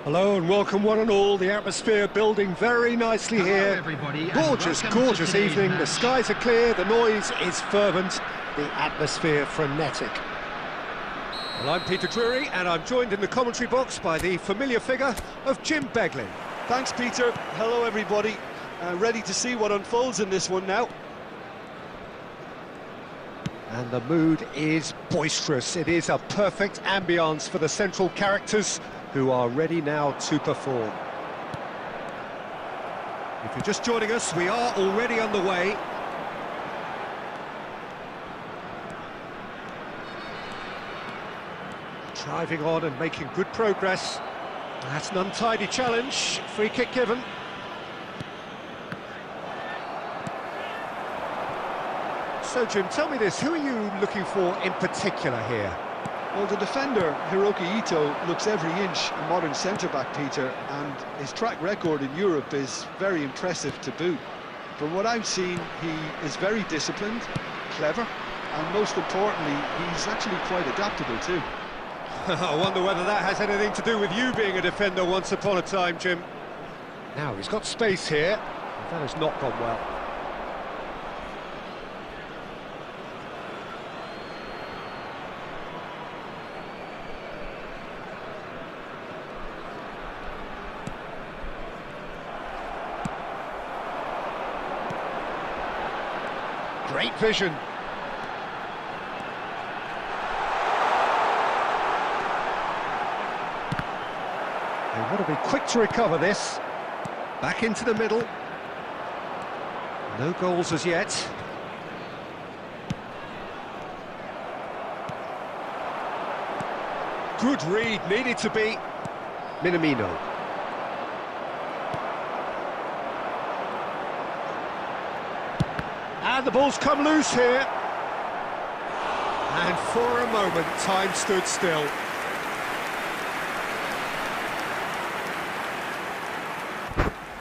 Hello and welcome one and all. The atmosphere building very nicely here. Everybody, gorgeous evening. The skies are clear, the noise is fervent, the atmosphere frenetic. Well, I'm Peter Drury and I'm joined in the commentary box by the familiar figure of Jim Begley. Thanks, Peter. Hello, everybody. Ready to see what unfolds in this one now. And the mood is boisterous. It is a perfect ambience for the central characters, who are ready now to perform. If you're just joining us, we are already underway. Driving on and making good progress. That's an untidy challenge. Free kick given. So, Jim, tell me this, who are you looking for in particular here? Well, the defender, Hiroki Ito, looks every inch a modern centre-back, Peter, and his track record in Europe is very impressive to boot. From what I've seen, he is very disciplined, clever, and most importantly, he's actually quite adaptable too. I wonder whether that has anything to do with you being a defender once upon a time, Jim. Now, he's got space here. That has not gone well. Great vision. They want to be quick to recover this. Back into the middle. No goals as yet. Good read, needed to be. Minamino. And the ball's come loose here. And for a moment, time stood still.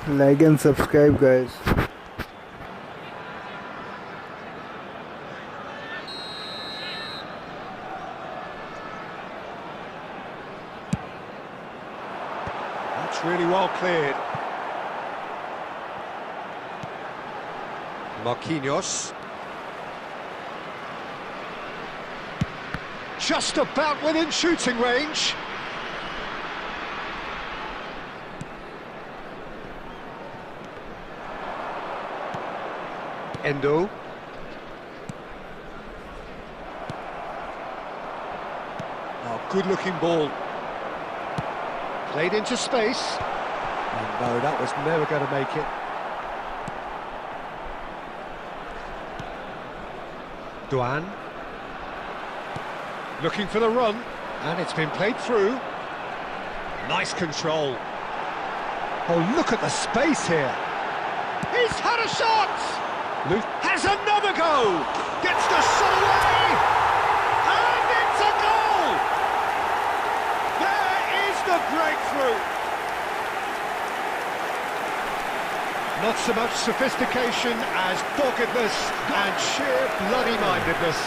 Like and subscribe, guys. That's really well cleared. Marquinhos. Just about within shooting range. Endo. Oh, good-looking ball. Played into space. And no, that was never going to make it. Duan. Looking for the run, and it's been played through. Nice control. Oh, look at the space here. He's had a shot! Luke has another go! Gets the shot away! And it's a goal! There is the breakthrough! Not so much sophistication as doggedness and sheer bloody-mindedness.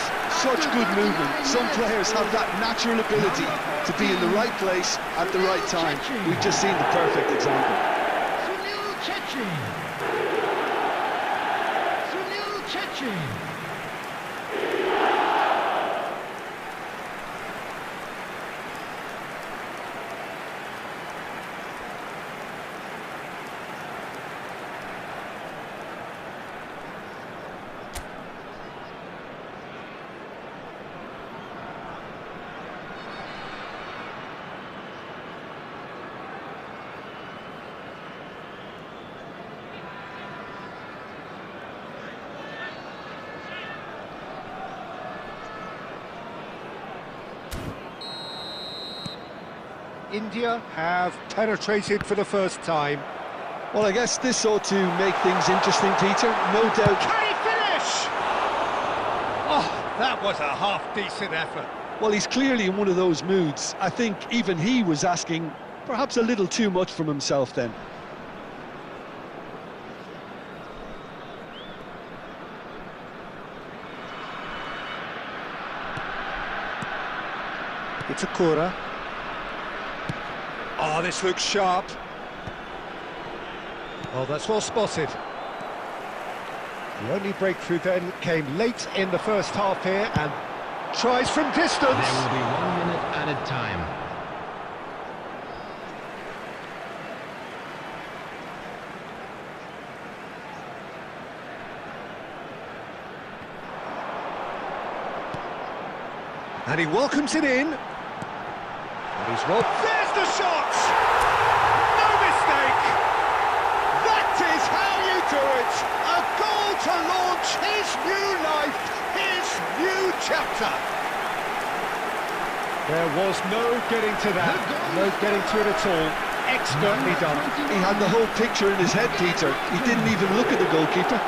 Such good movement. Some players have that natural ability to be in the right place at the right time. We've just seen the perfect example. India have penetrated for the first time. Well, I guess this ought to make things interesting, Peter. No doubt. Can he finish? Oh, that was a half-decent effort. Well, he's clearly in one of those moods. I think even he was asking perhaps a little too much from himself then. It's a Kura. Oh, this looks sharp. Oh, that's well spotted. The only breakthrough then came late in the first half here and tries from distance. There will be 1 minute added time. And he welcomes it in. And he's well. There's the shot! No mistake! That is how you do it! A goal to launch his new life, his new chapter. There was no getting to that, no getting to it at all. Expertly done. He had the whole picture in his head, Peter. He didn't even look at the goalkeeper.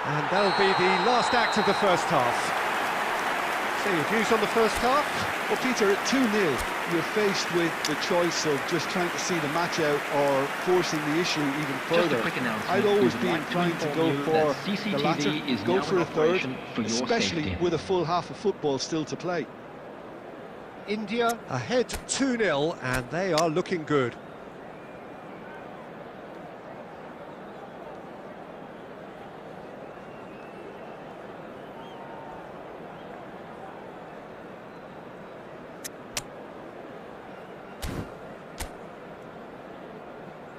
And that'll be the last act of the first half. So your views on the first half? Well, Peter, at 2-0, you're faced with the choice of just trying to see the match out or forcing the issue even further. I'd always be inclined to go for the latter, go for a third, especially with a full half of football still to play. India ahead 2-0 and they are looking good.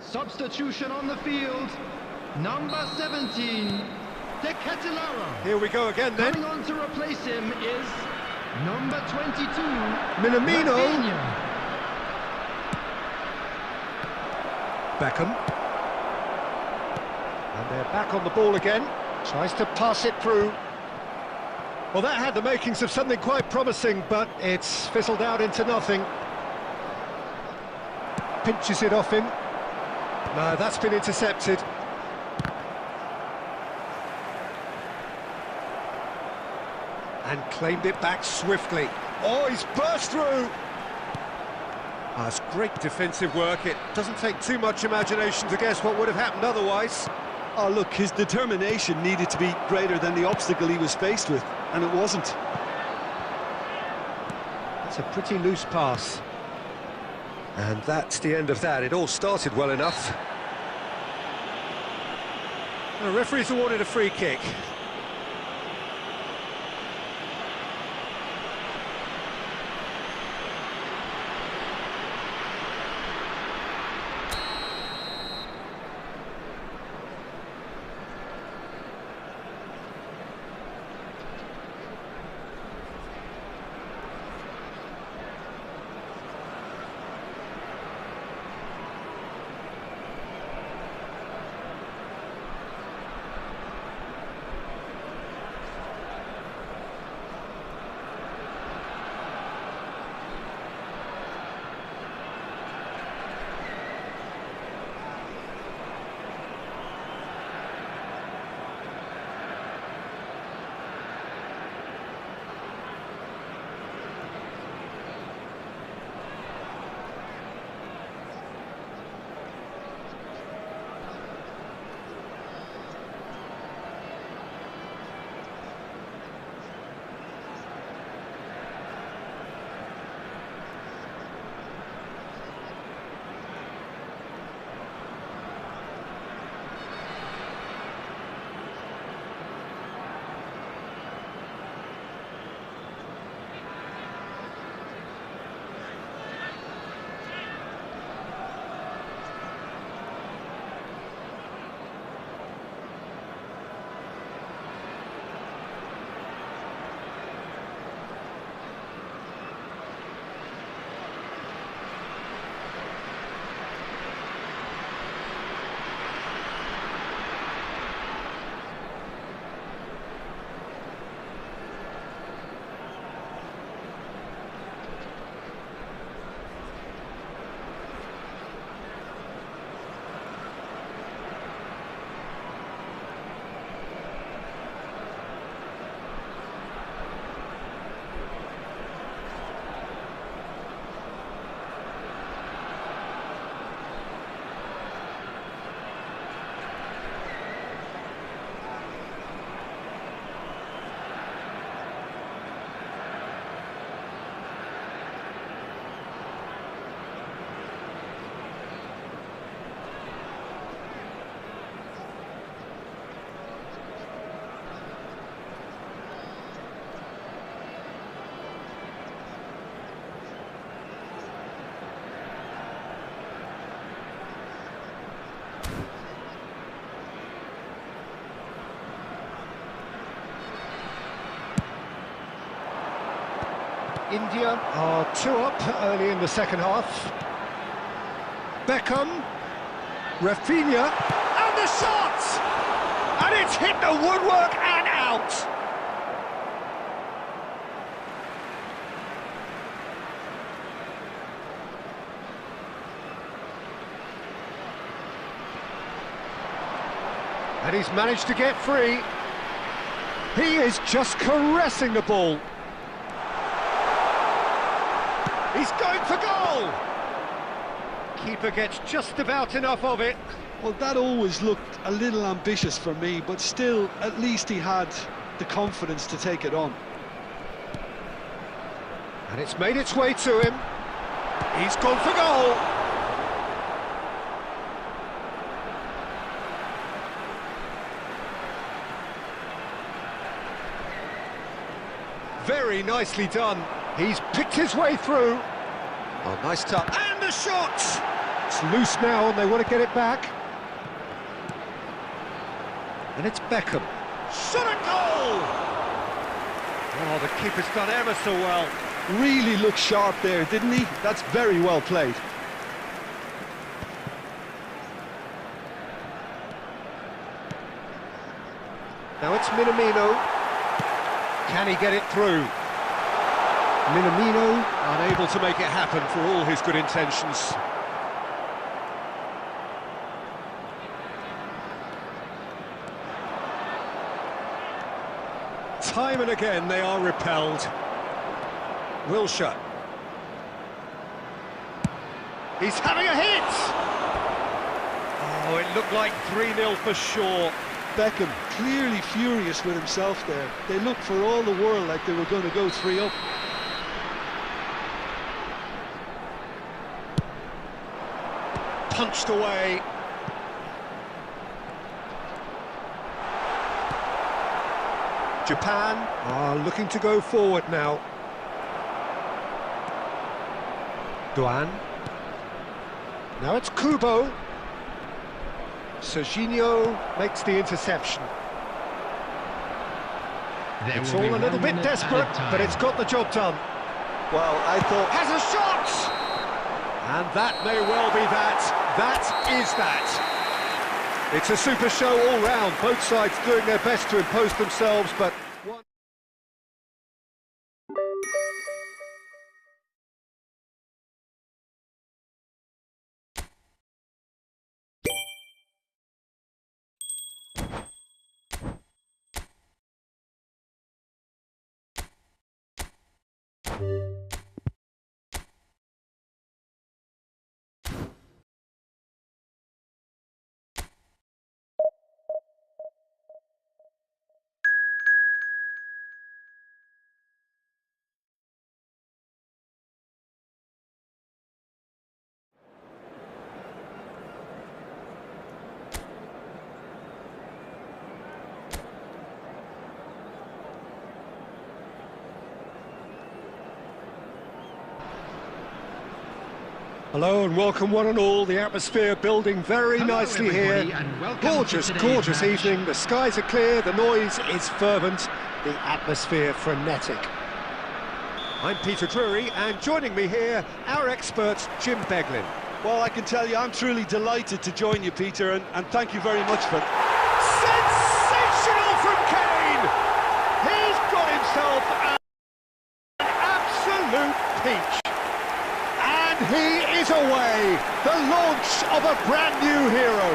Substitution on the field. Number 17, De Ketelaere. Here we go again then. Coming on to replace him is number 22, Minamino. Rafinha. Beckham. And they're back on the ball again. Tries to pass it through. Well, that had the makings of something quite promising, but it's fizzled out into nothing. Pinches it off him. No, that's been intercepted. And claimed it back swiftly. Oh, he's burst through! Oh, it's great defensive work. It doesn't take too much imagination to guess what would have happened otherwise. Oh, look, his determination needed to be greater than the obstacle he was faced with, and it wasn't. That's a pretty loose pass. And that's the end of that. It all started well enough. The referee's awarded a free kick. India are 2 up early in the second half. Beckham, Rafinha, and the shot! And it's hit the woodwork and out! And he's managed to get free. He is just caressing the ball. He's going for goal! Keeper gets just about enough of it. Well, that always looked a little ambitious for me, but still, at least he had the confidence to take it on. And it's made its way to him. He's gone for goal. Very nicely done. He's picked his way through. Oh, nice touch. And the shot! It's loose now and they want to get it back. And it's Beckham. Shot at goal! Oh, the keeper's done ever so well. Really looked sharp there, didn't he? That's very well played. Now it's Minamino. Can he get it through? Minamino unable to make it happen for all his good intentions. Time and again they are repelled. Wilshere. He's having a hit! Oh, it looked like 3-0 for sure. Beckham clearly furious with himself there. They looked for all the world like they were going to go 3 up. Punched away. Japan are looking to go forward now. Duan. Now it's Kubo. Serginho makes the interception. It's all a little bit desperate, but it's got the job done. Well, I thought... Has a shot! And that may well be that. That is that. It's a super show all round. Both sides doing their best to impose themselves, but... Hello and welcome one and all. The atmosphere building very nicely here. Gorgeous, gorgeous evening. The skies are clear, the noise is fervent, the atmosphere frenetic. I'm Peter Drury, and joining me here, our expert, Jim Beglin. Well, I can tell you, I'm truly delighted to join you, Peter, and thank you very much for... Sensational from Kane! He's got himself an absolute peach. And he is away, the launch of a brand new hero.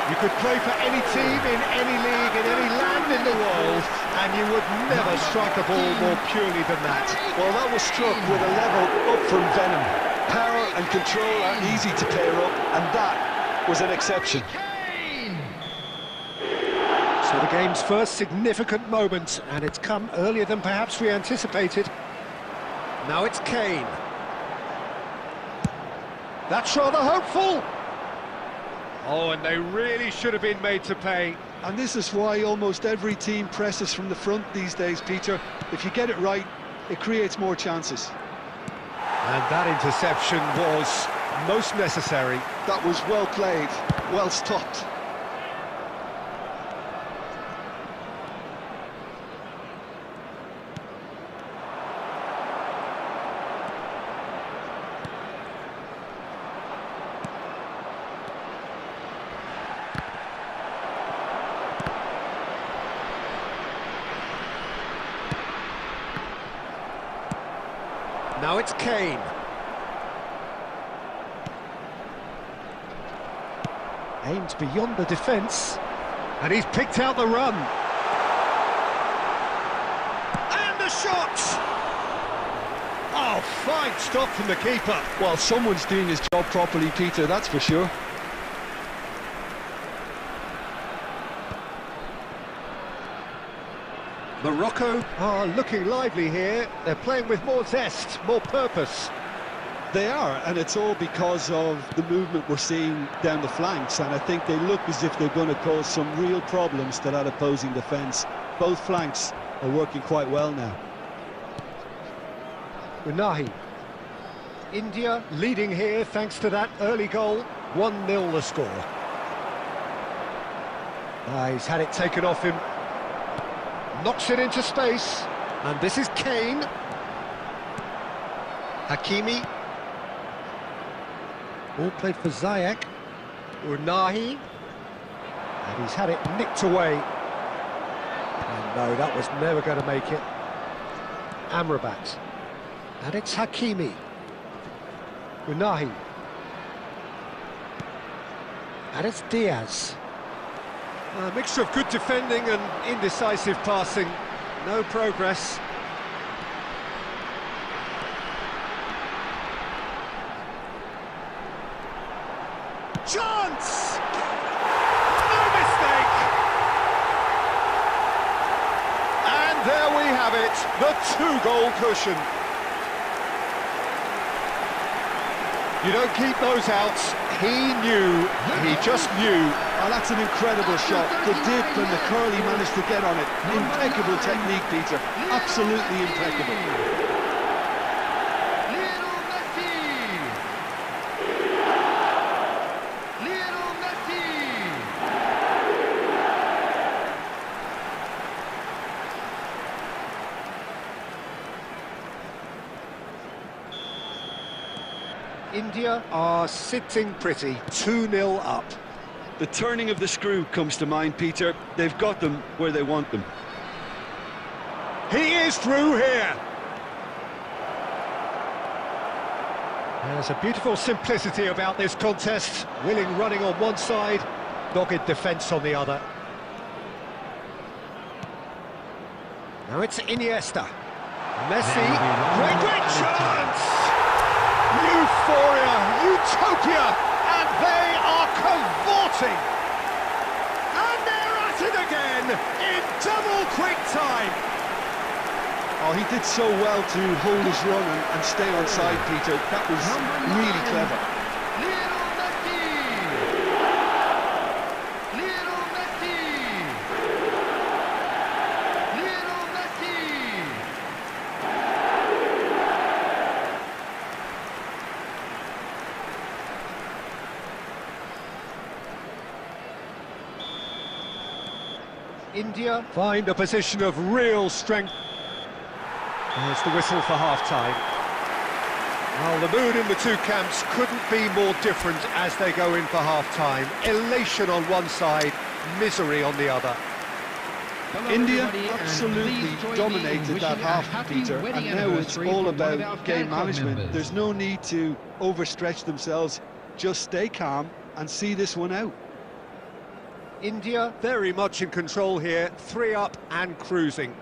You could play for any team in any league, in any land in the world, and you would never strike a ball more purely than that. Well, that was struck with a level up from venom. Power and control are easy to pair up, and that was an exception. So the game's first significant moment, and it's come earlier than perhaps we anticipated. Now it's Kane. That's rather hopeful. Oh, and they really should have been made to pay. And this is why almost every team presses from the front these days, Peter. If you get it right, it creates more chances. And that interception was most necessary. That was well played, well stopped. Now it's Kane. Aimed beyond the defence. And he's picked out the run. And the shot! Oh, fine stop from the keeper. Well, someone's doing his job properly, Peter, that's for sure. Morocco are looking lively here. They're playing with more zest, more purpose. They are, and it's all because of the movement we're seeing down the flanks, and I think they look as if they're going to cause some real problems to that opposing defence. Both flanks are working quite well now. Unahi. India leading here thanks to that early goal. 1-0 the score. He's had it taken off him. Knocks it into space. And this is Kane. Hakimi. All played for Ziyech. Unahi. And he's had it nicked away. And no, that was never going to make it. Amrabat. And it's Hakimi. Unahi. And it's Diaz. A mixture of good defending and indecisive passing. No progress. Chance! No mistake! And there we have it, the 2-goal cushion. You don't keep those outs. He just knew. Oh, that's an incredible shot. The dip and the curl he managed to get on it. Impeccable technique, Peter. Absolutely impeccable. Lionel Messi! Lionel Messi! India are sitting pretty, 2-0 up. The turning of the screw comes to mind, Peter. They've got them where they want them. He is through here. There's a beautiful simplicity about this contest. Willing running on one side, dogged defence on the other. Now it's Iniesta. Messi, great chance! Euphoria, utopia, and they are cavorting. And they're at it again in double quick time. Oh, he did so well to hold his run and stay on side, Peter. That was really clever. Lionel Messi! Lionel Messi! Lionel Messi! India find a position of real strength. There's the whistle for half-time. Well, the mood in the two camps couldn't be more different as they go in for half-time. Elation on one side, misery on the other. India absolutely dominated that half, Peter, and now it's all about game management. There's no need to overstretch themselves. Just stay calm and see this one out. India very much in control here, 3 up and cruising.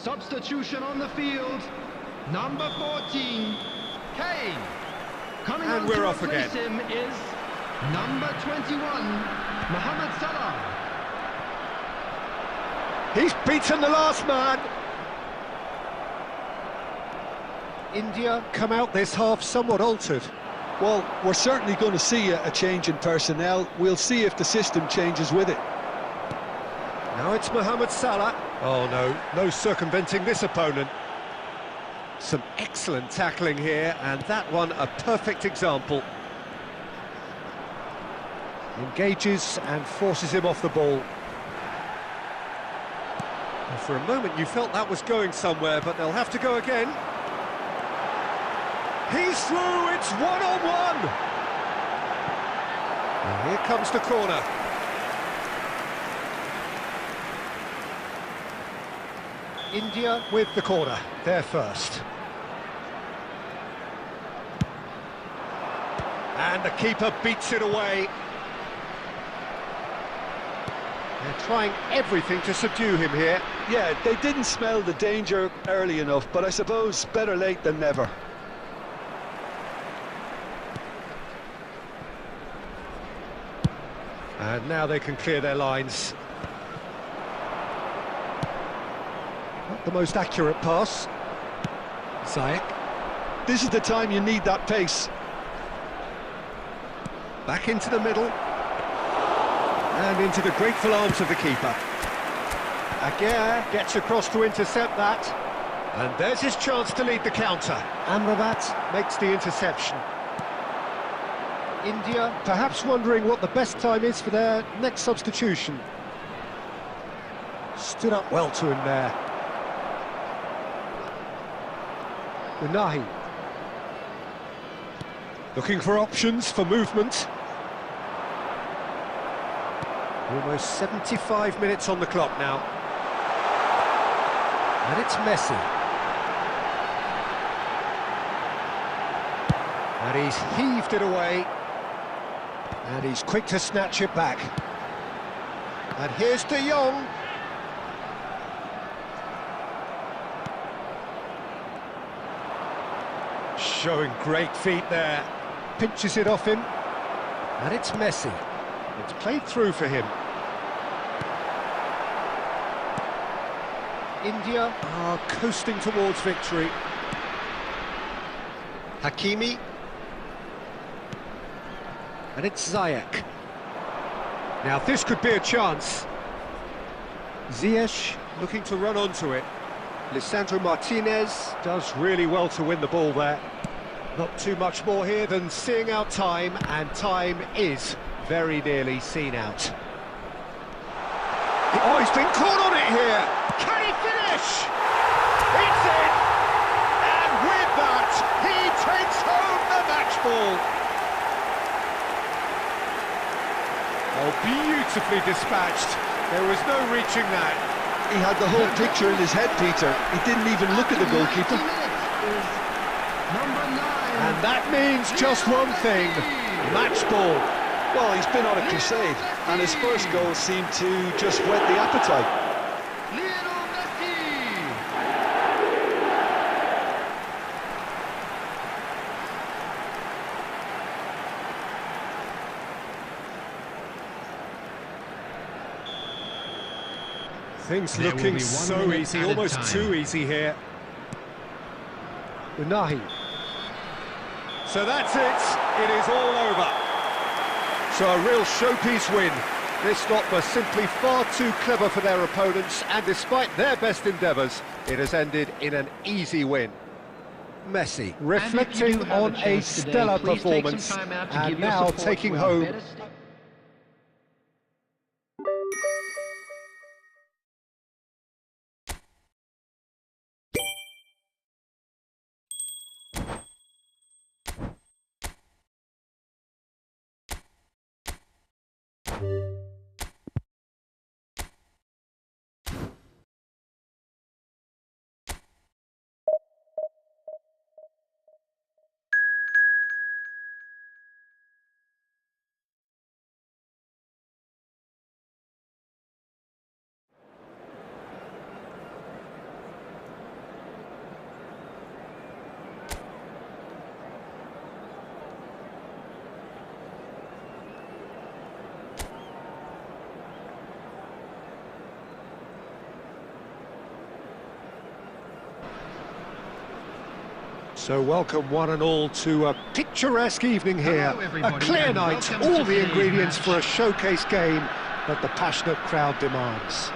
Substitution on the field, number 14, Kane. Coming And on we're to off replace again. him is number 21, Mohamed Salah. He's beaten the last man. India come out this half somewhat altered. Well, we're certainly going to see a change in personnel. We'll see if the system changes with it. Now it's Mohamed Salah. Oh no, no circumventing this opponent. Some excellent tackling here, and that one a perfect example. Engages and forces him off the ball. And for a moment you felt that was going somewhere, but they'll have to go again. He's through, it's one-on-one! And here comes the corner. India with the corner, they're first. And the keeper beats it away. They're trying everything to subdue him here. Yeah, they didn't smell the danger early enough, but I suppose better late than never. And now they can clear their lines. Not the most accurate pass. Ziyech. This is the time you need that pace. Back into the middle. And into the grateful arms of the keeper. Aguirre gets across to intercept that. And there's his chance to lead the counter. Amrabat makes the interception. India perhaps wondering what the best time is for their next substitution. Stood up well to him there. Unahi. Looking for options for movement. Almost 75 minutes on the clock now. And it's Messi. And he's heaved it away. And he's quick to snatch it back. And here's De Jong. Showing great feet there. Pinches it off him. And it's Messi. It's played through for him. India are coasting towards victory. Hakimi. And it's Ziyech. Now this could be a chance. Ziyech looking to run onto it. Lisandro Martinez does really well to win the ball there. Not too much more here than seeing out time, and time is very nearly seen out. Oh, he's been caught on it here! Can he finish? It's in! And with that, he takes home the match ball! Oh, beautifully dispatched. There was no reaching that. He had the whole picture in his head, Peter. He didn't even look at the goalkeeper. And that means just one thing, match ball. Well, he's been on a crusade, and his first goal seemed to just whet the appetite. Things looking so easy, almost too easy here. Unahi. So that's it. It is all over. So a real showpiece win. This lot were simply far too clever for their opponents, and despite their best endeavours, it has ended in an easy win. Messi reflecting on a stellar performance, and now taking home. So welcome one and all to a picturesque evening here, a clear night, all the ingredients for a showcase game that the passionate crowd demands.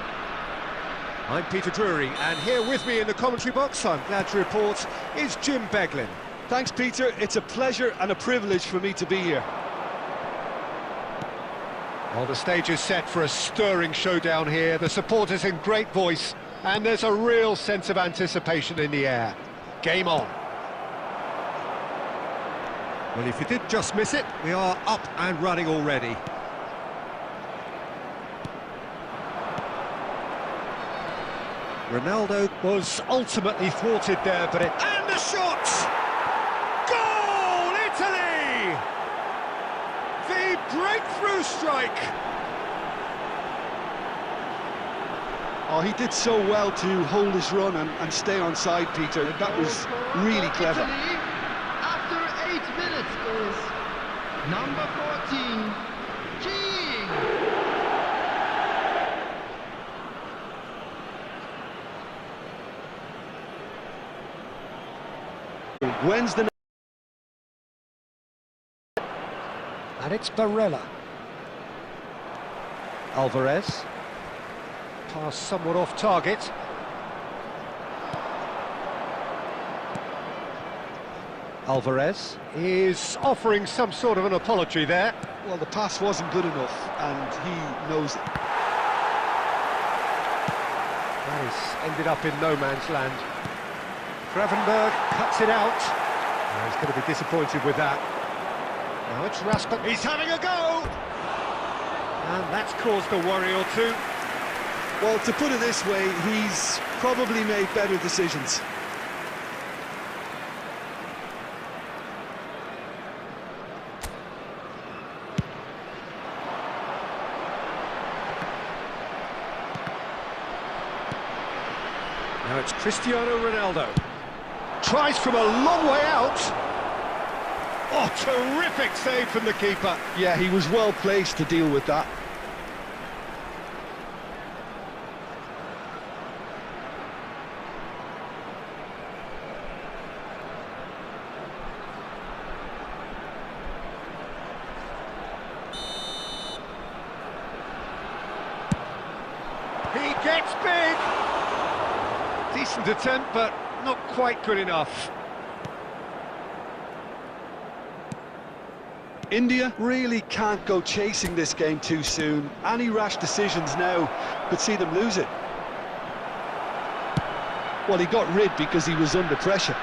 I'm Peter Drury, and here with me in the commentary box, I'm glad to report, is Jim Beglin. Thanks, Peter. It's a pleasure and a privilege for me to be here. Well, the stage is set for a stirring showdown here. The supporters in great voice, and there's a real sense of anticipation in the air. Game on. Well, if you did just miss it, we are up and running already. Ronaldo was ultimately thwarted there, but And the shot! Goal, Italy! The breakthrough strike! Oh, he did so well to hold his run and stay on side, Peter. That was really clever. Italy, after 8 minutes, is number 14, King. When's the... And it's Barella. Alvarez. Pass somewhat off target. Alvarez is offering some sort of an apology there. Well, the pass wasn't good enough, and he knows it. That has ended up in no man's land. Gravenberg cuts it out. Oh, he's going to be disappointed with that. Now it's Rasper. He's having a go! And that's caused a worry or two. Well, to put it this way, he's probably made better decisions. Now it's Cristiano Ronaldo. Tries from a long way out. Oh, terrific save from the keeper. Yeah, he was well placed to deal with that. He gets big. Decent attempt, but not quite good enough. India really can't go chasing this game too soon. Any rash decisions now could see them lose it. Well, he got rid because he was under pressure.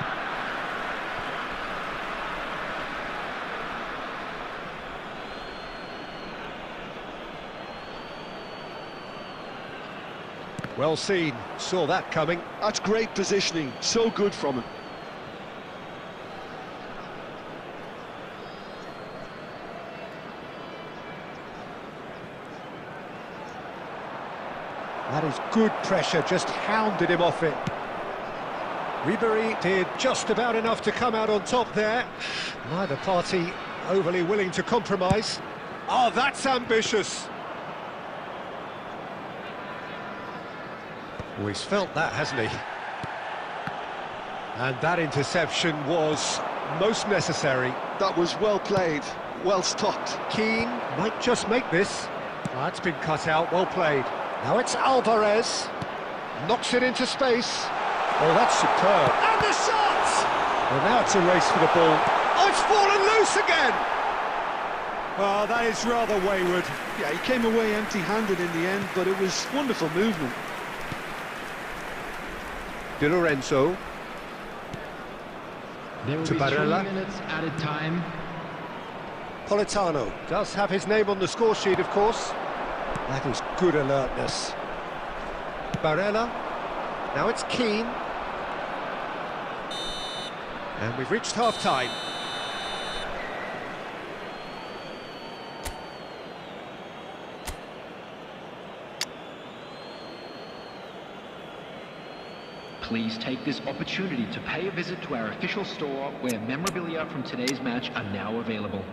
Well seen, saw that coming. That's great positioning, so good from him. That is good pressure, just hounded him off it. Ribery did just about enough to come out on top there. Neither party overly willing to compromise. Oh, that's ambitious. Oh, he's felt that, hasn't he? And that interception was most necessary. That was well played, well stopped. Keane might just make this. Oh, that's been cut out, well played. Now it's Alvarez. Knocks it into space. Oh, that's superb. And the shot! Well, now it's a race for the ball. Oh, it's fallen loose again! Oh, that is rather wayward. Yeah, he came away empty-handed in the end, but it was wonderful movement. Di Lorenzo. There will To be Barella. 3 minutes added time. Politano does have his name on the score sheet, of course. That is good alertness. Barella. Now it's Keane. And we've reached half-time. Please take this opportunity to pay a visit to our official store where memorabilia from today's match are now available.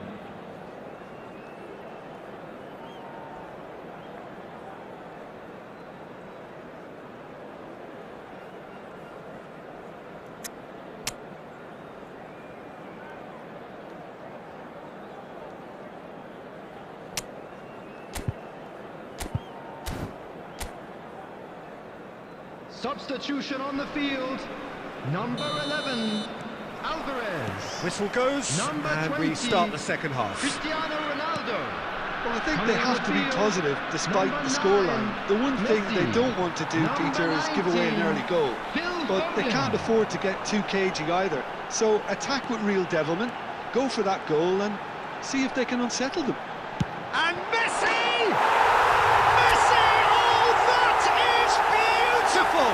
Substitution on the field. Number 11, Alvarez. Whistle goes, Number and 20, we start the second half. Cristiano Ronaldo. Well, I think they have to be positive despite the scoreline. The one thing they don't want to do, Peter, is give away an early goal. But they can't afford to get too cagey either. So attack with real devilment, go for that goal and see if they can unsettle them. And Messi! Messi! Oh, that is beautiful!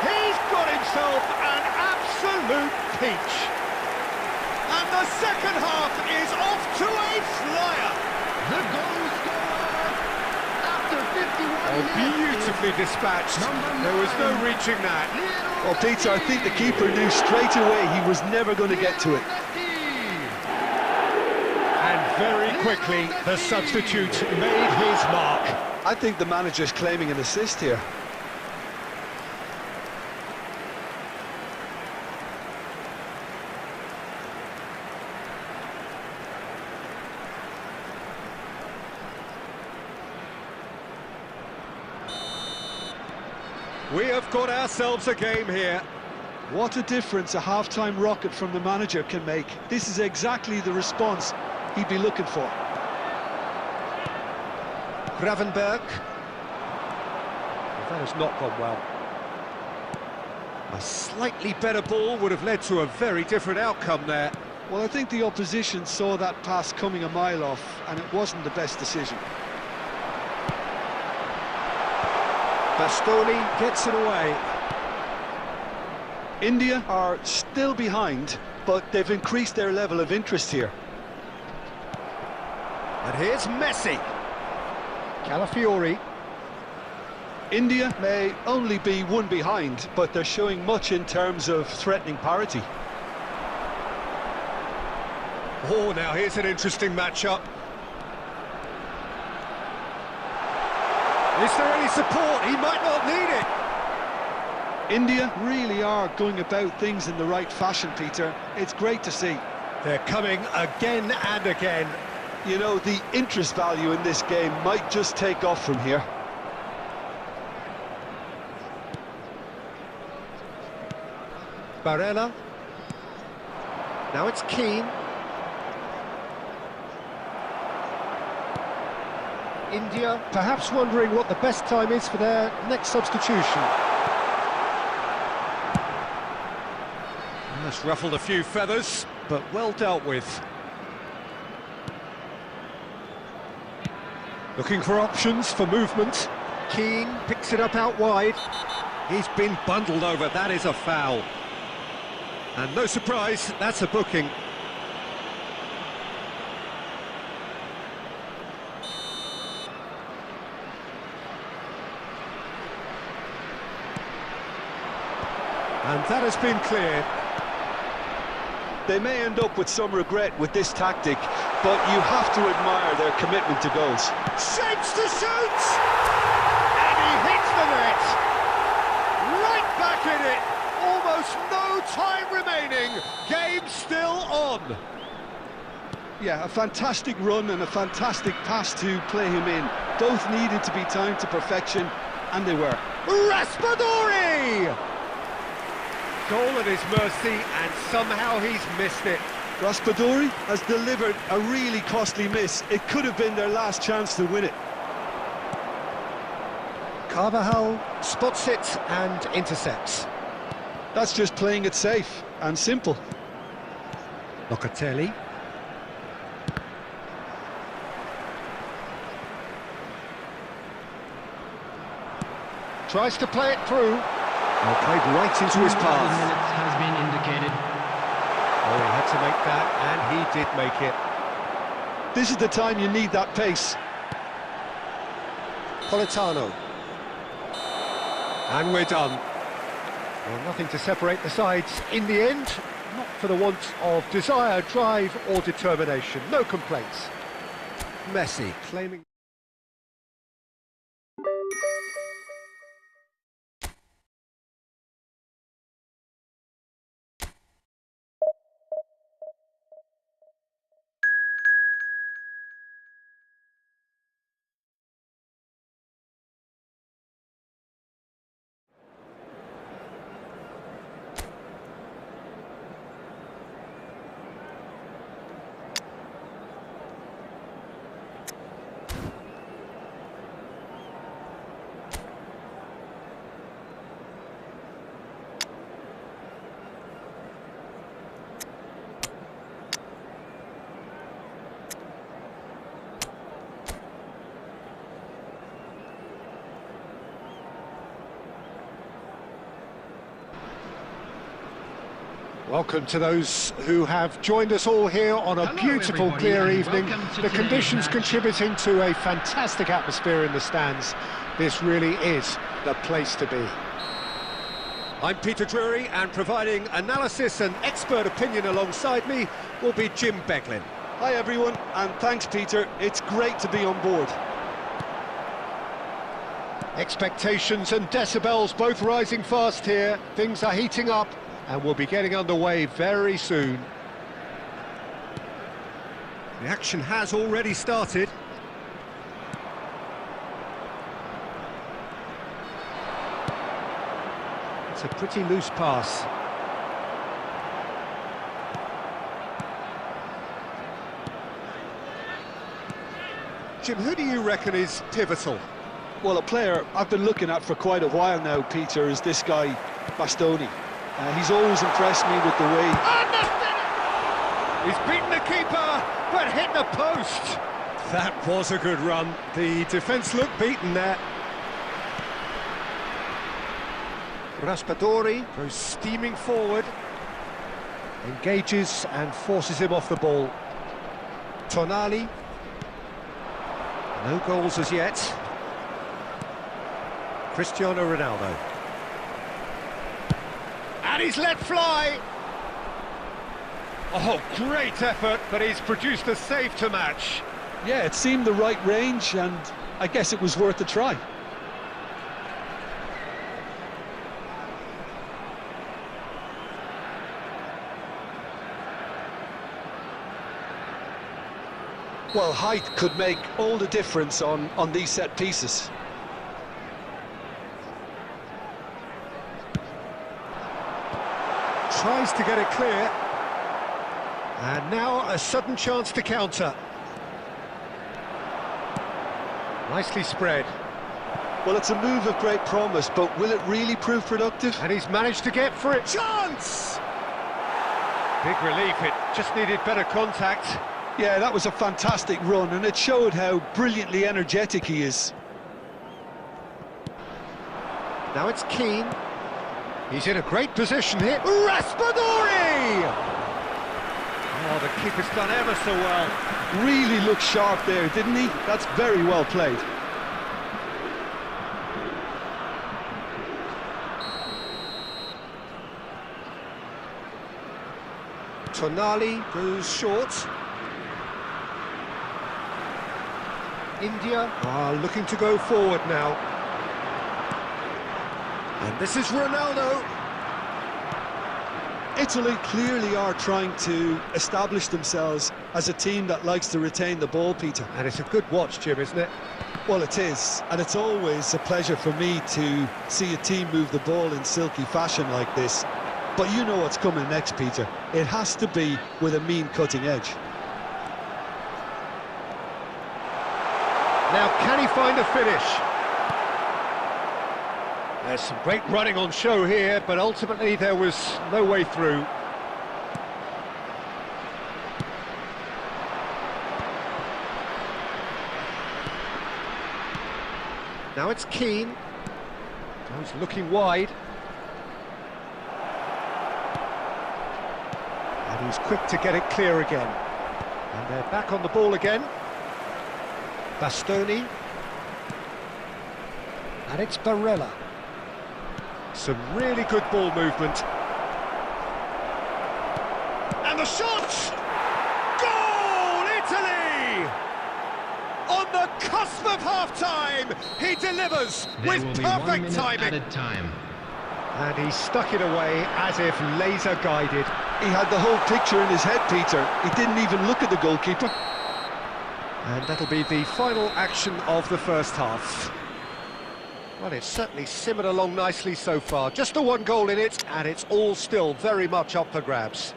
He's got himself an absolute peach. And the second half is off to a flyer. The goal scorer after 51 Oh, beautifully dispatched. There was no reaching that. Well, Peter, I think the keeper knew straight away he was never going to get to it. And very quickly, the substitute made his mark. I think the manager's claiming an assist here. We have got ourselves a game here. What a difference a half-time rocket from the manager can make. This is exactly the response he'd be looking for. Gravenberg. That has not gone well. A slightly better ball would have led to a very different outcome there. Well, I think the opposition saw that pass coming a mile off, and it wasn't the best decision. Bastoni gets it away. India are still behind, but they've increased their level of interest here. And here's Messi. Calafiori. India may only be one behind, but they're showing much in terms of threatening parity. Oh, now here's an interesting matchup. Is there any support? He might not need it. India really are going about things in the right fashion, Peter. It's great to see. They're coming again and again. You know, the interest value in this game might just take off from here. Garena. Now it's Keane. India perhaps wondering what the best time is for their next substitution. That's ruffled a few feathers, but well dealt with. Looking for options for movement. Keane picks it up out wide. He's been bundled over, that is a foul. And no surprise, that's a booking. And that has been cleared. They may end up with some regret with this tactic, but you have to admire their commitment to goals. Shapes to shoot! And he hits the net! Right back in it! Almost no time remaining. Game still on. Yeah, a fantastic run and a fantastic pass to play him in. Both needed to be timed to perfection, and they were. Raspadori! Goal at his mercy, and somehow he's missed it. Raspadori has delivered a really costly miss. It could have been their last chance to win it. Carvajal spots it and intercepts. That's just playing it safe and simple. Locatelli. Tries to play it through. Well, played right into his path. Minutes has been indicated. Oh, he had to make that, and he did make it. This is the time you need that pace. Politano. And we're done. Well, nothing to separate the sides in the end, not for the want of desire, drive or determination. No complaints. Messi claiming... Welcome to those who have joined us all here on a beautiful, everybody, clear and evening. welcome to The today's conditions match. contributing to a fantastic atmosphere in the stands. This really is the place to be. I'm Peter Drury, and providing analysis and expert opinion alongside me will be Jim Beglin. Hi everyone, and thanks Peter. It's great to be on board. Expectations and decibels both rising fast here. Things are heating up, and we'll be getting underway very soon. The action has already started. It's a pretty loose pass. Jim, who do you reckon is pivotal? Well, a player I've been looking at for quite a while now, Peter, is this guy, Bastoni. He's always impressed me with the way... He's beaten the keeper, but hit the post. That was a good run. The defence looked beaten there. Raspadori goes steaming forward, engages and forces him off the ball. Tonali. No goals as yet. Cristiano Ronaldo. And he's let fly! Oh, great effort, but he's produced a save to match. Yeah, it seemed the right range, and I guess it was worth a try. Well, height could make all the difference on these set pieces. Tries to get it clear. And now a sudden chance to counter. Nicely spread. Well, it's a move of great promise, but will it really prove productive? And he's managed to get for it. Chance! Big relief, it just needed better contact. Yeah, that was a fantastic run, and it showed how brilliantly energetic he is. Now it's Keane. He's in a great position here. Raspadori! Oh, the keeper's done ever so well. Really looked sharp there, didn't he? That's very well played. Tonali goes short. India are looking to go forward now. And this is Ronaldo. Italy clearly are trying to establish themselves as a team that likes to retain the ball, Peter. And it's a good watch, Jim, isn't it? Well, it is, and it's always a pleasure for me to see a team move the ball in silky fashion like this. But you know what's coming next, Peter. It has to be with a mean cutting edge. Now, can he find a finish? There's some great running on show here, but ultimately there was no way through. Now it's Keane. Goes looking wide. And he's quick to get it clear again. And they're back on the ball again. Bastoni. And it's Barella. Some really good ball movement. And the shot! Goal, Italy! On the cusp of half-time, he delivers with perfect timing. And he stuck it away as if laser-guided. He had the whole picture in his head, Peter. He didn't even look at the goalkeeper. And that'll be the final action of the first half. Well, it's certainly simmered along nicely so far. Just the one goal in it, and it's all still very much up for grabs.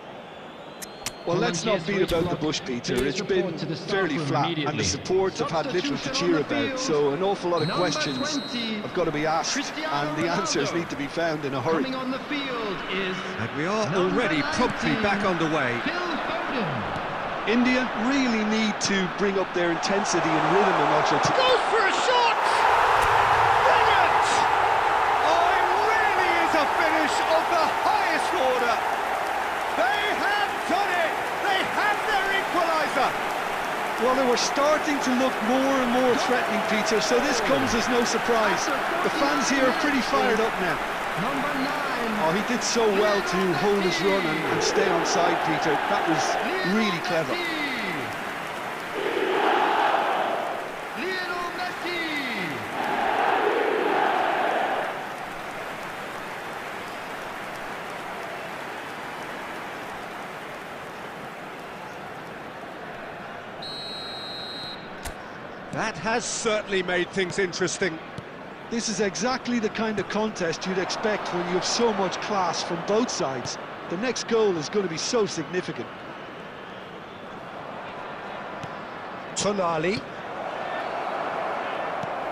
Well, let's not beat about the bush, Peter. It's been fairly flat, and the support have had little to cheer about, so an awful lot of questions have got to be asked, and the answers need to be found in a hurry. And we are already promptly back underway. India really need to bring up their intensity and rhythm a notch or two. Goes for a shot! Brilliant! Oh, it really is a finish of the highest order. were starting to look more and more threatening, Peter, so this comes as no surprise. The fans here are pretty fired up now. Number 9. Oh, he did so well to hold his run and stay on side, Peter. That was really clever. Lionel Messi. That has certainly made things interesting. This is exactly the kind of contest you'd expect when you have so much class from both sides. The next goal is going to be so significant. Tonali.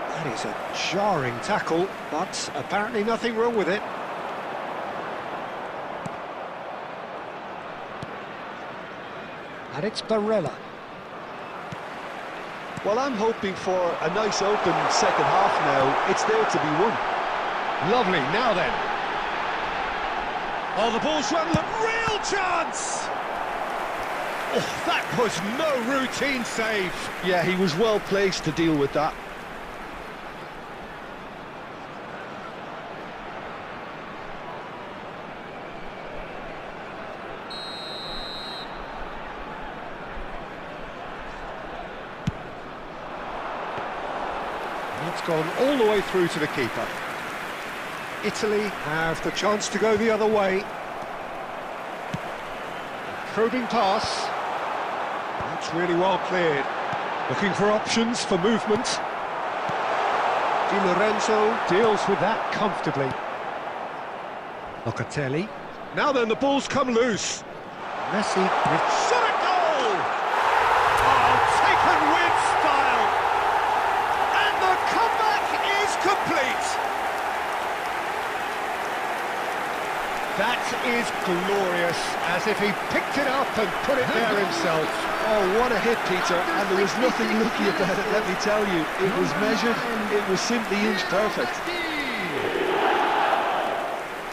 That is a jarring tackle, but apparently nothing wrong with it. And it's Barella. Well, I'm hoping for a nice open second half now. It's there to be won. Lovely, now then. Oh, the ball's run, look, real chance! Oh, that was no routine save. Yeah, he was well placed to deal with that. It's gone all the way through to the keeper. Italy have the chance to go the other way. Probing pass. That's really well cleared. Looking for options for movement. Di Lorenzo deals with that comfortably. Locatelli. Now then, the ball's come loose. Messi with shot at goal! Oh, taken with style! And the comeback is complete! That is glorious, as if he picked it up and put it there himself. Oh, what a hit, Peter, and there was nothing lucky about it, let me tell you. It was measured, it was simply inch perfect.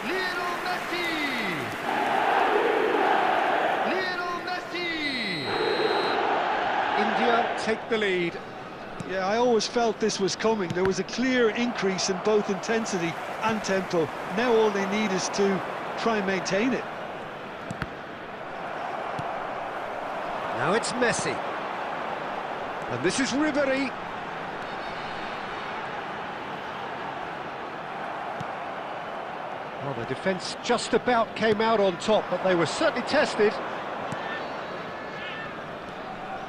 Lionel Messi! Lionel Messi! India take the lead. Yeah, I always felt this was coming. There was a clear increase in both intensity and tempo. Now all they need is to try and maintain it. Now it's Messi. And this is Ribery. Well, the defence just about came out on top, but they were certainly tested.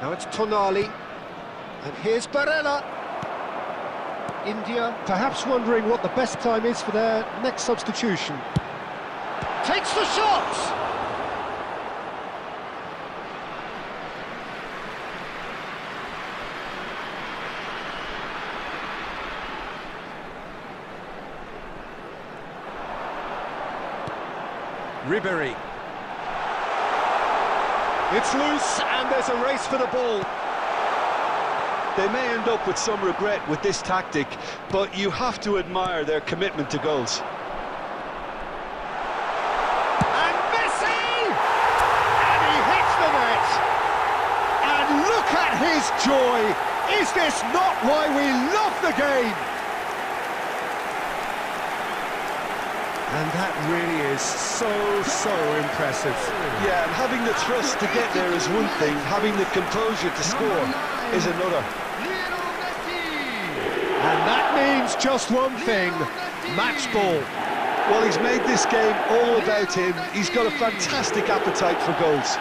Now it's Tonali. And here's Barella. India perhaps wondering what the best time is for their next substitution. Takes the shot! Ribery. It's loose and there's a race for the ball. They may end up with some regret with this tactic, but you have to admire their commitment to goals. And Messi! And he hits the net! And look at his joy! Is this not why we love the game? And that really is so impressive. Yeah, and having the thrust to get there is one thing, having the composure to score is another. Lionel Messi! And that means just one thing, match ball. Well, he's made this game all about him. He's got a fantastic appetite for goals.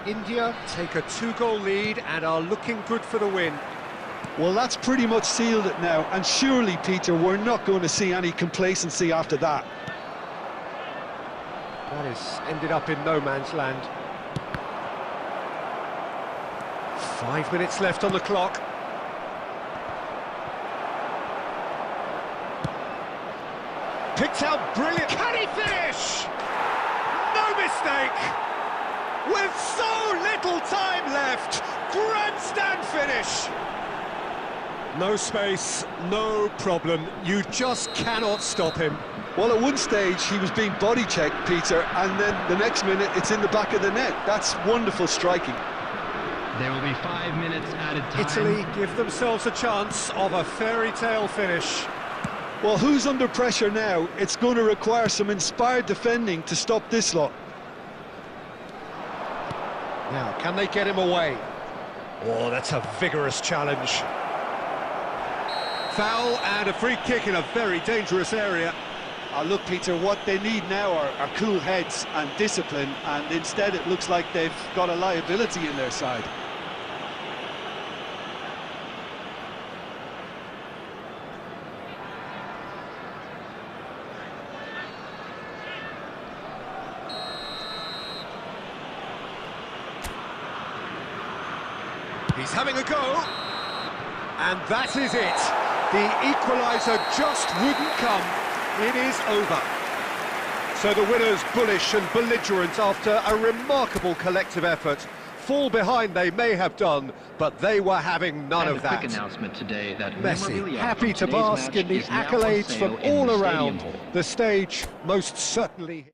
India take a 2-goal lead and are looking good for the win. Well, that's pretty much sealed it now, and surely, Peter, we're not going to see any complacency after that. That has ended up in no man's land. 5 minutes left on the clock. Picked out brilliant. Can he finish? No mistake! with so little time left. Grandstand finish. No space, no problem. You just cannot stop him. Well, at one stage he was being body checked, Peter, and then the next minute it's in the back of the net. That's wonderful striking. There will be 5 minutes added time. Italy give themselves a chance of a fairy tale finish. Well, who's under pressure now? It's going to require some inspired defending to stop this lot. Now, can they get him away? Oh, that's a vigorous challenge. Foul and a free kick in a very dangerous area. Look, Peter, what they need now are cool heads and discipline, and instead it looks like they've got a liability in their side. He's having a go, and that is it. The equaliser just wouldn't come. It is over. So the winners bullish and belligerent after a remarkable collective effort. Fall behind they may have done, but they were having none of that. Quick announcement today that Messi, memorabilia happy from to today's bask match in the is now on accolades sale from in all the stadium around. hall. The stage most certainly...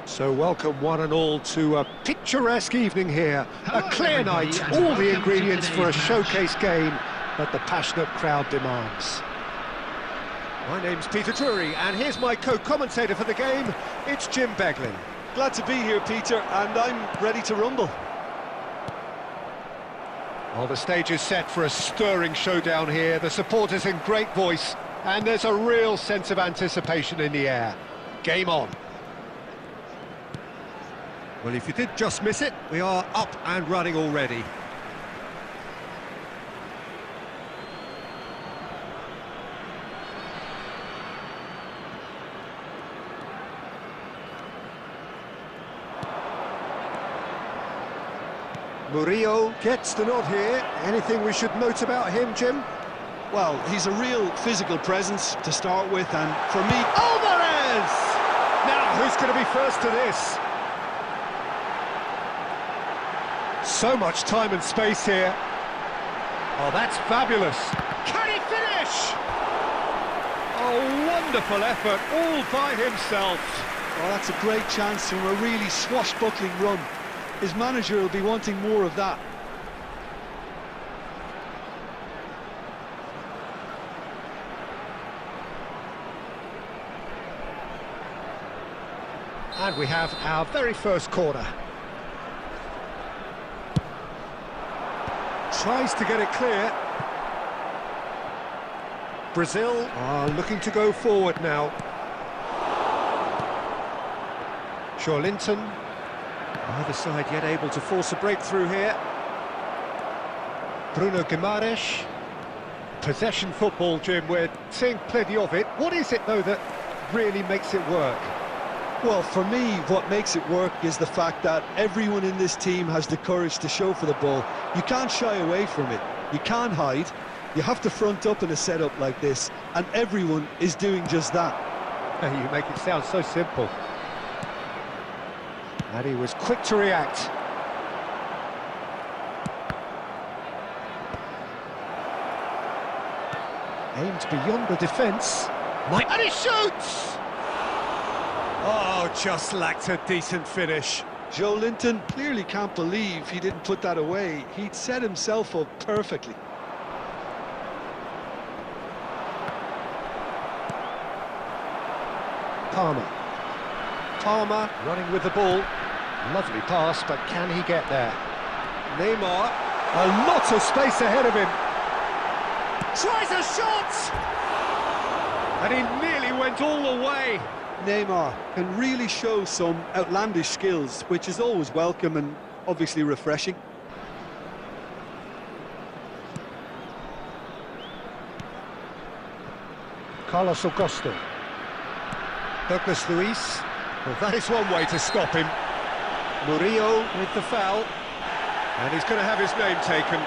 So welcome one and all to a picturesque evening here. A clear night, all the ingredients for a showcase game that the passionate crowd demands. My name's Peter Drury, and here's my co-commentator for the game. It's Jim Beglin. Glad to be here, Peter, and I'm ready to rumble. Well, the stage is set for a stirring showdown here. The supporters in great voice, and there's a real sense of anticipation in the air. Game on. Well, if you did just miss it, we are up and running already. Murillo gets the nod here. Anything we should note about him, Jim? Well, he's a real physical presence to start with, and for me... Alvarez! Now, who's going to be first to this? So much time and space here. Oh, that's fabulous. Can he finish? Oh, wonderful effort, all by himself. Oh, that's a great chance from a really swashbuckling run. His manager will be wanting more of that. And we have our very first corner. Tries to get it clear. Brazil are looking to go forward now. Linton, either side yet able to force a breakthrough here. Bruno Guimaraes. Possession football, Jim, we're seeing plenty of it. What is it, though, that really makes it work? Well, for me, what makes it work is the fact that everyone in this team has the courage to show for the ball. You can't shy away from it. You can't hide. You have to front up in a setup like this, and everyone is doing just that. You make it sound so simple. And he was quick to react. Aimed beyond the defence. And he shoots! Oh, just lacked a decent finish. Joe Linton clearly can't believe he didn't put that away. He'd set himself up perfectly. Palmer running with the ball. Lovely pass, but can he get there? Neymar, a lot of space ahead of him. Tries a shot! And he nearly went all the way. Neymar can really show some outlandish skills, which is always welcome and obviously refreshing. Carlos Augusto. Douglas Luiz. Well, that is one way to stop him. Murillo with the foul. And he's going to have his name taken.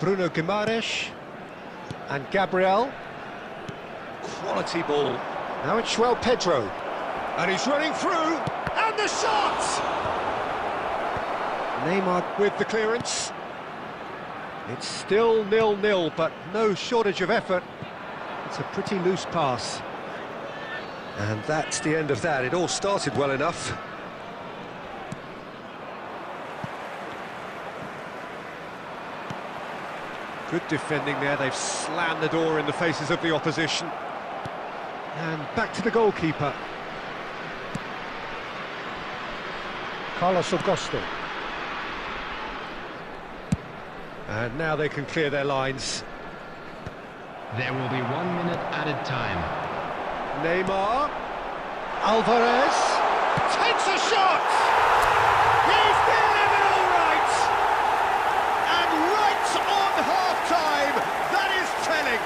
Bruno Guimaraes and Gabriel. Quality ball. Now it's João Pedro. And he's running through. And the shot! Neymar with the clearance. It's still 0-0, but no shortage of effort. It's a pretty loose pass. And that's the end of that. It all started well enough. Good defending there. They've slammed the door in the faces of the opposition. And back to the goalkeeper. Carlos Augusto. And now they can clear their lines. There will be 1 minute added time. Neymar. Alvarez. Takes a shot! He's delivered all right! And right on half-time, that is telling.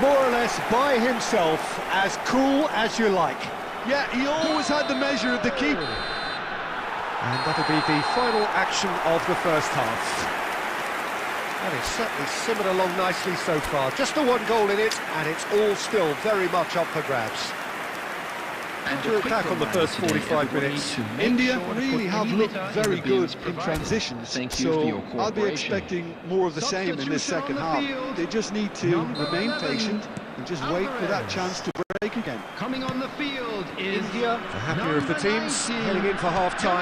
More or less by himself, as cool as you like. Yeah, he always had the measure of the keeper. And that'll be the final action of the first half. And it's certainly simmered along nicely so far. Just the one goal in it, and it's all still very much up for grabs. And To attack on the first 45 minutes. India really have looked very good in transitions, so I'll be expecting more of the same in this second half. They just need to remain patient and just wait for that chance to break again. Coming on the field is India, the happier of the teams, heading in for half-time.